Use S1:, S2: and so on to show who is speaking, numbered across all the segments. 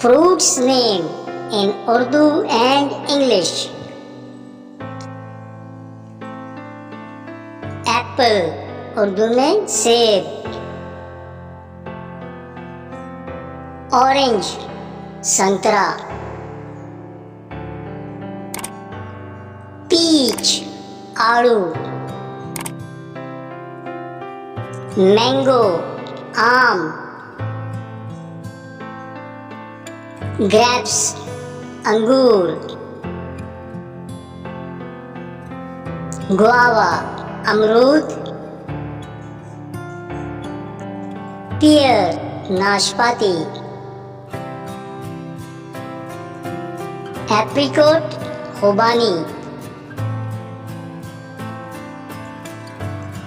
S1: Fruits name in Urdu and English. Apple, Urdu में सेब. Orange, संतरा. Peach, आड़ू. Mango, आम. Grapes, अंगूर. Guava, अमरूद. Pear, नाशपाती. Apricot, खुबानी.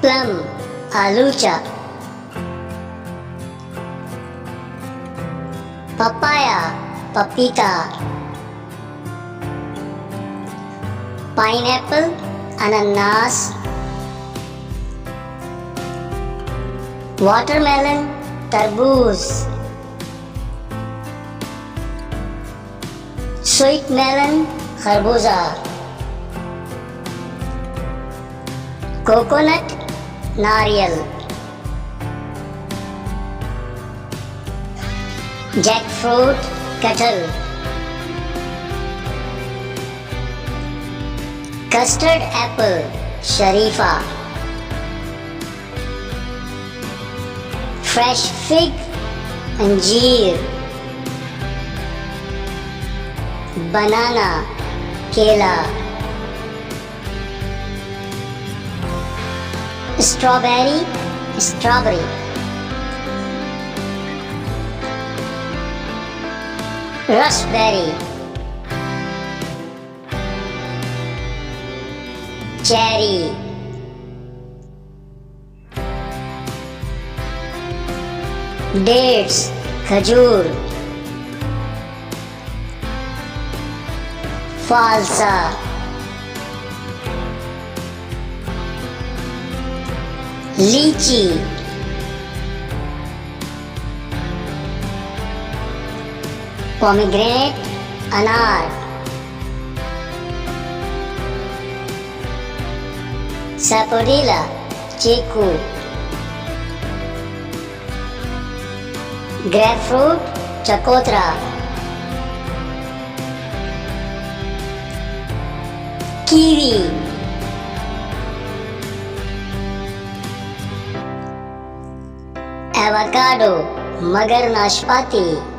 S1: Plum, आलूचा. Papaya, पपीता. Pineapple, अनानास. Watermelon, तरबूज. Sweet melon, खरबूजा. Coconut, नारियल. Jackfruit, कटहल. Custard apple, शरीफा. Fresh fig, अंजीर. Banana, केला. Strawberry, strawberry. Raspberry, cherry. Dates, खजूर. फालसा. लीची. पोमेग्रेनेट, अनार. सपोडीला, चीकू. ग्रेपफ्रूट, चकोतरा. कीवी. एवोकाडो, मगर नाशपाती.